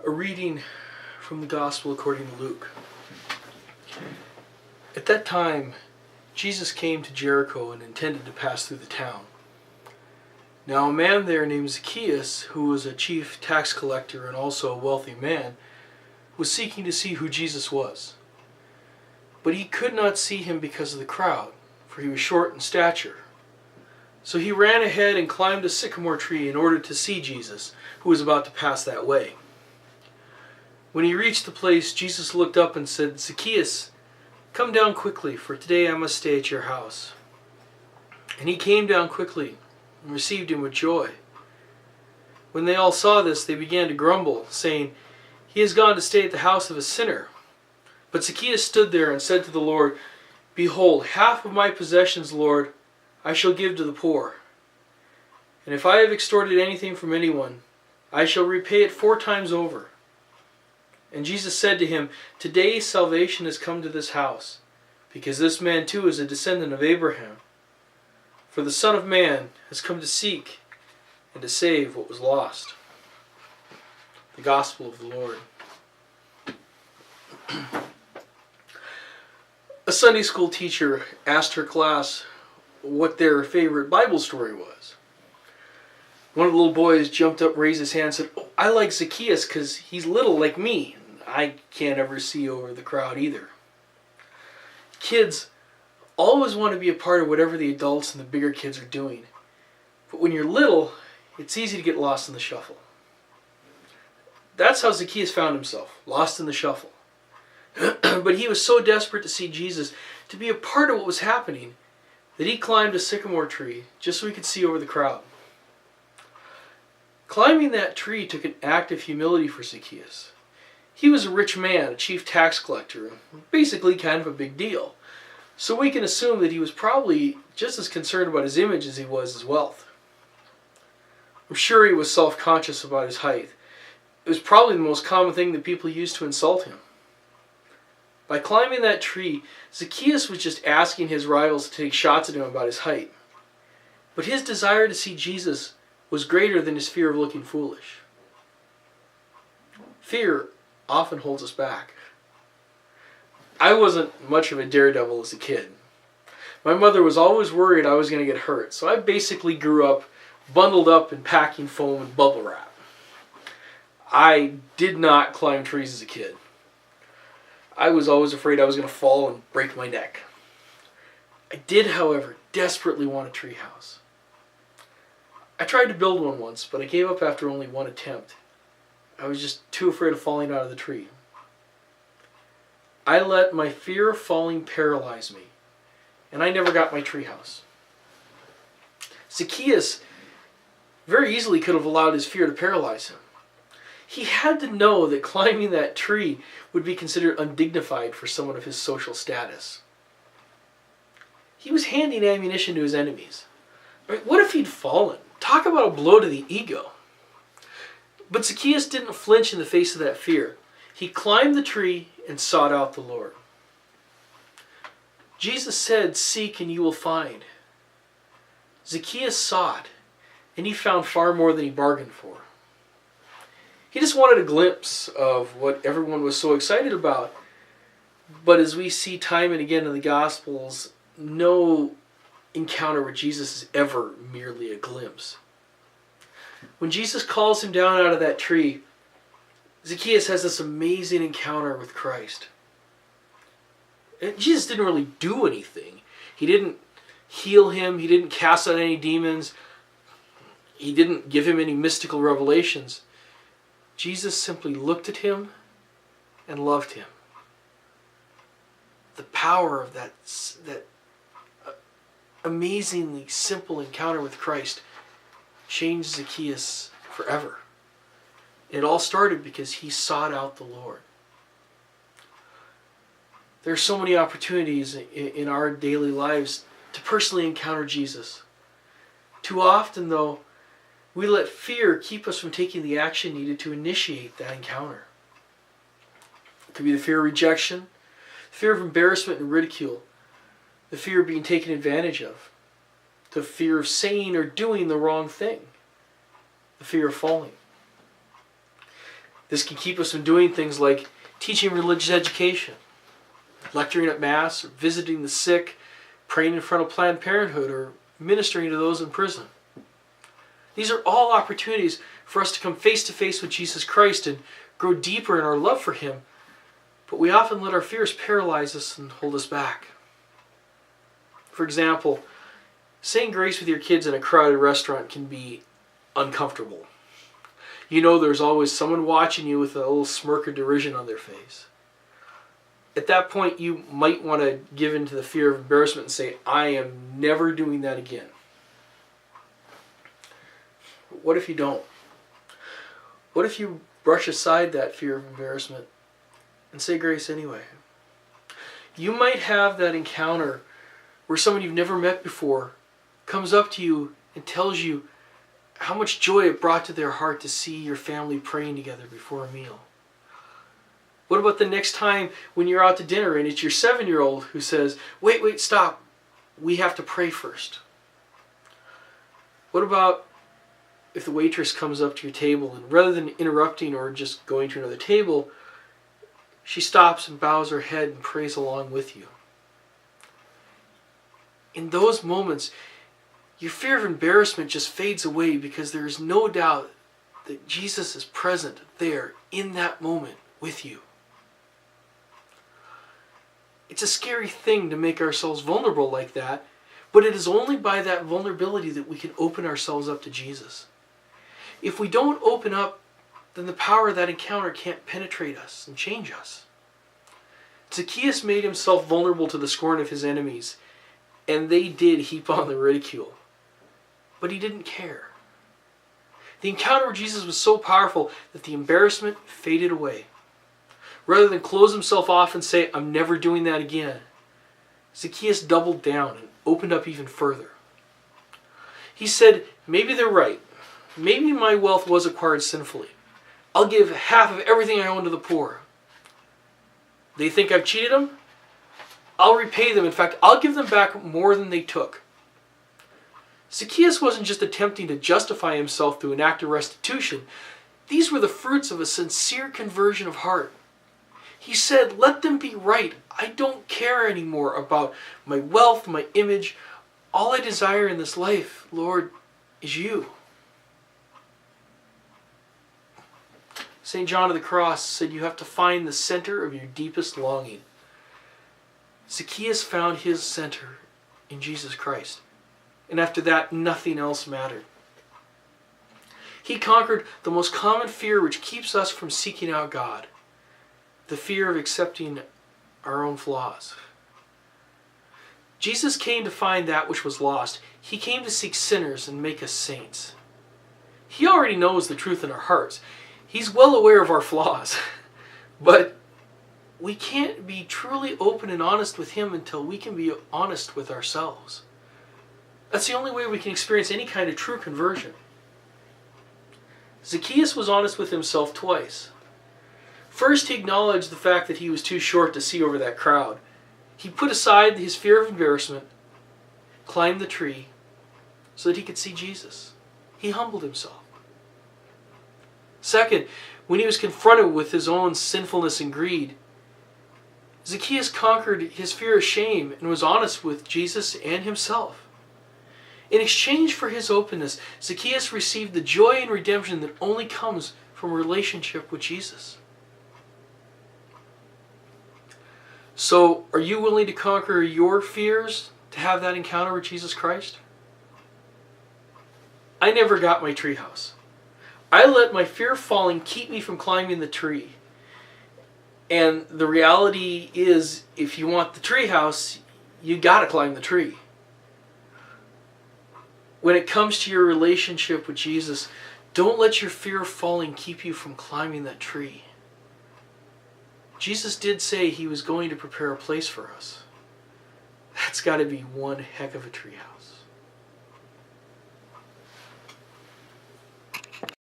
A reading from the Gospel according to Luke. At that time, Jesus came to Jericho and intended to pass through the town. Now a man there named Zacchaeus, who was a chief tax collector and also a wealthy man, was seeking to see who Jesus was. But he could not see him because of the crowd, for he was short in stature. So he ran ahead and climbed a sycamore tree in order to see Jesus, who was about to pass that way. When he reached the place, Jesus looked up and said, "Zacchaeus, come down quickly, for today I must stay at your house." And he came down quickly and received him with joy. When they all saw this, they began to grumble, saying, "He has gone to stay at the house of a sinner." But Zacchaeus stood there and said to the Lord, "Behold, half of my possessions, Lord, I shall give to the poor. And if I have extorted anything from anyone, I shall repay it 4 times over." And Jesus said to him, "Today salvation has come to this house, because this man too is a descendant of Abraham. For the Son of Man has come to seek and to save what was lost." The Gospel of the Lord. A Sunday school teacher asked her class what their favorite Bible story was. One of the little boys jumped up, raised his hand, and said, "Oh, I like Zacchaeus because he's little like me. I can't ever see over the crowd either." Kids always want to be a part of whatever the adults and the bigger kids are doing. But when you're little, it's easy to get lost in the shuffle. That's how Zacchaeus found himself, lost in the shuffle. But he was so desperate to see Jesus, to be a part of what was happening, that he climbed a sycamore tree just so he could see over the crowd. Climbing that tree took an act of humility for Zacchaeus. He was a rich man, a chief tax collector, basically kind of a big deal. So we can assume that he was probably just as concerned about his image as he was his wealth. I'm sure he was self-conscious about his height. It was probably the most common thing that people used to insult him. By climbing that tree, Zacchaeus was just asking his rivals to take shots at him about his height. But his desire to see Jesus was greater than his fear of looking foolish. Fear often holds us back. I wasn't much of a daredevil as a kid. My mother was always worried I was going to get hurt, so I basically grew up bundled up in packing foam and bubble wrap. I did not climb trees as a kid. I was always afraid I was going to fall and break my neck. I did, however, desperately want a tree house. I tried to build one once, but I gave up after only one attempt. I was just too afraid of falling out of the tree. I let my fear of falling paralyze me, and I never got my tree house. Zacchaeus very easily could have allowed his fear to paralyze him. He had to know that climbing that tree would be considered undignified for someone of his social status. He was handing ammunition to his enemies. What if he'd fallen? Talk about a blow to the ego. But Zacchaeus didn't flinch in the face of that fear. He climbed the tree and sought out the Lord. Jesus said, "Seek and you will find." Zacchaeus sought, and he found far more than he bargained for. He just wanted a glimpse of what everyone was so excited about. But as we see time and again in the Gospels, no encounter with Jesus is ever merely a glimpse. When Jesus calls him down out of that tree, Zacchaeus has this amazing encounter with Christ. And Jesus didn't really do anything. He didn't heal him. He didn't cast out any demons. He didn't give him any mystical revelations. Jesus simply looked at him and loved him. The power of that amazingly simple encounter with Christ changed Zacchaeus forever. It all started because he sought out the Lord. There are so many opportunities in our daily lives to personally encounter Jesus. Too often, though, we let fear keep us from taking the action needed to initiate that encounter. It could be the fear of rejection, fear of embarrassment and ridicule, the fear of being taken advantage of, the fear of saying or doing the wrong thing, the fear of falling. This can keep us from doing things like teaching religious education, lecturing at Mass, or visiting the sick, praying in front of Planned Parenthood, or ministering to those in prison. These are all opportunities for us to come face to face with Jesus Christ and grow deeper in our love for Him, but we often let our fears paralyze us and hold us back. For example, saying grace with your kids in a crowded restaurant can be uncomfortable. You know there's always someone watching you with a little smirk of derision on their face. At that point, you might want to give in to the fear of embarrassment and say, I am never doing that again. But what if you don't? What if you brush aside that fear of embarrassment and say grace anyway? You might have that encounter where someone you've never met before comes up to you and tells you how much joy it brought to their heart to see your family praying together before a meal. What about the next time when you're out to dinner and it's your 7-year-old who says, wait, stop, we have to pray first? What about if the waitress comes up to your table and rather than interrupting or just going to another table, she stops and bows her head and prays along with you? In those moments, your fear of embarrassment just fades away because there is no doubt that Jesus is present there in that moment with you. It's a scary thing to make ourselves vulnerable like that, but it is only by that vulnerability that we can open ourselves up to Jesus. If we don't open up, then the power of that encounter can't penetrate us and change us. Zacchaeus made himself vulnerable to the scorn of his enemies, and they did heap on the ridicule. But he didn't care. The encounter with Jesus was so powerful that the embarrassment faded away. Rather than close himself off and say, I'm never doing that again, Zacchaeus doubled down and opened up even further. He said, maybe they're right. Maybe my wealth was acquired sinfully. I'll give half of everything I own to the poor. They think I've cheated them? I'll repay them. In fact, I'll give them back more than they took. Zacchaeus wasn't just attempting to justify himself through an act of restitution. These were the fruits of a sincere conversion of heart. He said, let them be right. I don't care anymore about my wealth, my image. All I desire in this life, Lord, is you. St. John of the Cross said you have to find the center of your deepest longing. Zacchaeus found his center in Jesus Christ. And after that, nothing else mattered. He conquered the most common fear which keeps us from seeking out God. The fear of accepting our own flaws. Jesus came to find that which was lost. He came to seek sinners and make us saints. He already knows the truth in our hearts. He's well aware of our flaws. But we can't be truly open and honest with Him until we can be honest with ourselves. That's the only way we can experience any kind of true conversion. Zacchaeus was honest with himself twice. First, he acknowledged the fact that he was too short to see over that crowd. He put aside his fear of embarrassment, climbed the tree, so that he could see Jesus. He humbled himself. Second, when he was confronted with his own sinfulness and greed, Zacchaeus conquered his fear of shame and was honest with Jesus and himself. In exchange for his openness, Zacchaeus received the joy and redemption that only comes from a relationship with Jesus. So, are you willing to conquer your fears to have that encounter with Jesus Christ? I never got my treehouse. I let my fear of falling keep me from climbing the tree. And the reality is, if you want the treehouse, you gotta climb the tree. When it comes to your relationship with Jesus, don't let your fear of falling keep you from climbing that tree. Jesus did say He was going to prepare a place for us. That's got to be one heck of a treehouse.